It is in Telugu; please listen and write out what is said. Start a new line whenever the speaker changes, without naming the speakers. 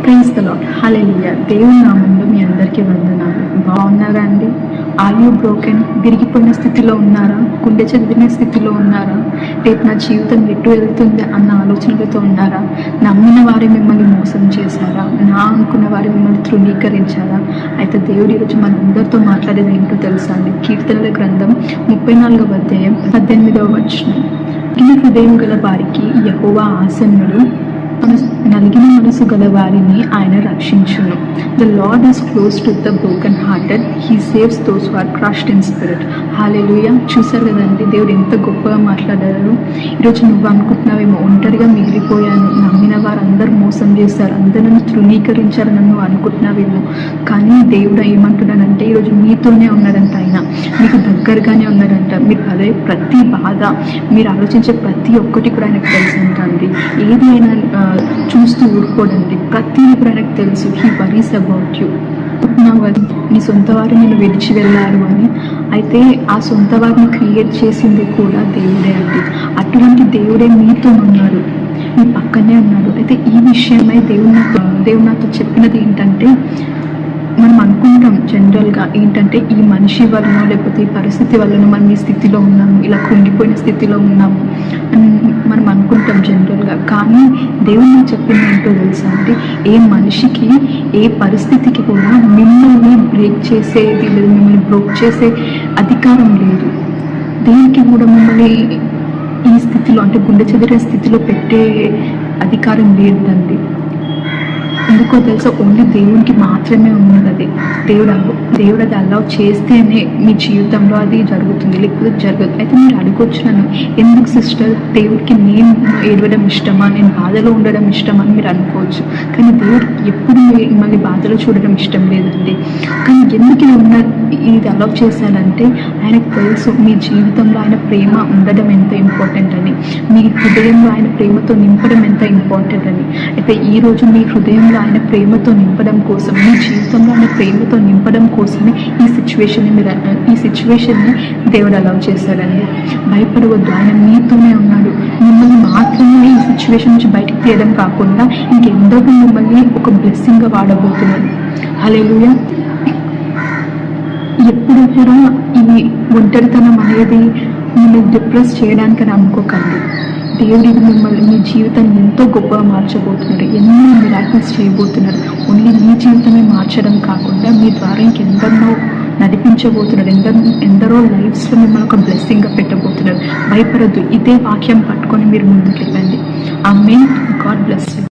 ప్రైజ్ ద లార్డ్, హల్లెలూయా. దేవుని నామములో మీ అందరికీ వందనాలు. బాగున్నారా అండి? Are you broken? విరిగిపోయిన స్థితిలో ఉన్నారా? గుండె చెదిరిన స్థితిలో ఉన్నారా? రేపు నా జీవితం ఎటు వెళ్తుంది అన్న ఆలోచనలతో ఉన్నారా? నమ్మిన వారే మిమ్మల్ని మోసం చేశారా? నా అనుకున్న వారు మిమ్మల్ని తృణీకరించారా? అయితే దేవుడి ఈరోజు మన అందరితో మాట్లాడేది ఏంటో తెలుసా అండి? కీర్తనల గ్రంథం 34వ అధ్యాయం 18వ వచనం. ఈ హృదయం గల వారికి యెహోవా ఆసన్నుడు, నలిగిన మనసు గల వారిని ఆయన రక్షించును. The Lord is close to the broken hearted, he saves those who are crushed in spirit. Hallelujah. చూసారు కదండి దేవుడు ఎంత గొప్పగా మాట్లాడారు. ఈరోజు నువ్వు అనుకుంటున్నావేమో, ఒంటరిగా మిగిలిపోయాను, నమ్మిన వారందరూ మోసం చేశారు, అందరూ నన్ను తృణీకరించారు నన్ను అనుకుంటున్నావేమో. కానీ దేవుడు ఏమంటున్నాడంటే ఈరోజు మీతోనే ఉన్నాడంట. ఆయన మీకు దగ్గరగానే ఉన్నాడంట. మీరు అదే ప్రతి బాధ, మీరు ఆలోచించే ప్రతి ఒక్కటి కూడా ఆయనకు తెలుసంటండి. ఏది అయినా చూస్తూ ఊరుకోడండి. ప్రతిదీ కూడా ఆయనకు తెలుసు. He worries about you. నీ సొంత వారు నేను విడిచి వెళ్ళారు అని. అయితే ఆ సొంత వారిని క్రియేట్ చేసింది కూడా దేవుడే అండి. అటువంటి దేవుడే మీతో ఉన్నాడు, మీ పక్కనే ఉన్నాడు. అయితే ఈ విషయమై దేవుడు నాతో చెప్పినది ఏంటంటే, మనం అనుకుంటాం జనరల్గా ఏంటంటే ఈ మనిషి వలన లేకపోతే ఈ పరిస్థితి వలన మనం ఈ స్థితిలో ఉన్నాము, ఇలా కృంగిపోయిన స్థితిలో ఉన్నాము అని మనం అనుకుంటాం జనరల్గా. కానీ దేవుడు నాకు చెప్పింది ఏంటో తెలుసా అంటే, ఏ మనిషికి ఏ పరిస్థితికి కూడా మిమ్మల్ని బ్రేక్ చేసేది లేదు, మిమ్మల్ని బ్రోక్ చేసే అధికారం లేదు. దేనికి కూడా మిమ్మల్ని ఈ స్థితిలో అంటే గుండె చెదిరే స్థితిలో పెట్టే అధికారం లేదండి. ఎందుకో తెలుసా, ఓన్లీ దేవునికి మాత్రమే ఉన్నది అది. దేవుడు అది అలౌ చేస్తేనే మీ జీవితంలో అది జరుగుతుంది, లేకపోతే జరగదు. అయితే మీరు అడుగొచ్చు నన్ను, ఎందుకు సిస్టర్ దేవుడికి నేను ఏడవడం ఇష్టమా, నేను బాధలో ఉండడం ఇష్టమా అని మీరు అనుకోవచ్చు. కానీ దేవుడికి ఎప్పుడు మిమ్మల్ని బాధలో చూడడం ఇష్టం లేదండి. కానీ ఎందుకు ఇది అలౌ చేశాడంటే, ఆయనకు తెలుసు మీ జీవితంలో ఆయన ప్రేమ ఉండడం ఎంత ఇంపార్టెంట్ అని, మీ హృదయంలో ఆయన ప్రేమతో నింపడం ఎంత ఇంపార్టెంట్ అని. అయితే ఈరోజు మీ హృదయంలో ఆయన ప్రేమతో నింపడం కోసం, మీ జీవితంలో ఆయన ప్రేమతో నింపడం కోసమే ఈ సిచ్యువేషన్ని దేవుడు అలౌ చేశాడండి. భయపడవద్దు, ఆయన మీతోనే ఉన్నాడు. మిమ్మల్ని మాత్రమే ఈ సిచ్యువేషన్ నుంచి బయటికి తీయడం కాకుండా ఇంకెందరూ మిమ్మల్ని ఒక బ్లెస్సింగ్గా వాడబోతున్నాడు. హల్లెలూయా. ఎప్పుడు కూడా ఈ ఒంటరితనం అనేది మిమ్మల్ని డిప్రెస్ చేయడానికని అనుకోకండి. దేవుడు మిమ్మల్ని, మీ జీవితాన్ని ఎంతో గొప్పగా మార్చబోతున్నారు, ఎన్నో మిరాకిల్స్ చేయబోతున్నారు. ఓన్లీ మీ జీవితమే మార్చడం కాకుండా మీ ద్వారా ఇంకెందరినో నడిపించబోతున్నారు, ఎందరో లైఫ్స్లో మిమ్మల్ని ఒక బ్లెస్సింగ్గా పెట్టబోతున్నారు. భయపడద్దు, ఇదే వాక్యం పట్టుకొని మీరు ముందుకు వెళ్ళండి. ఆమేన్. God bless you.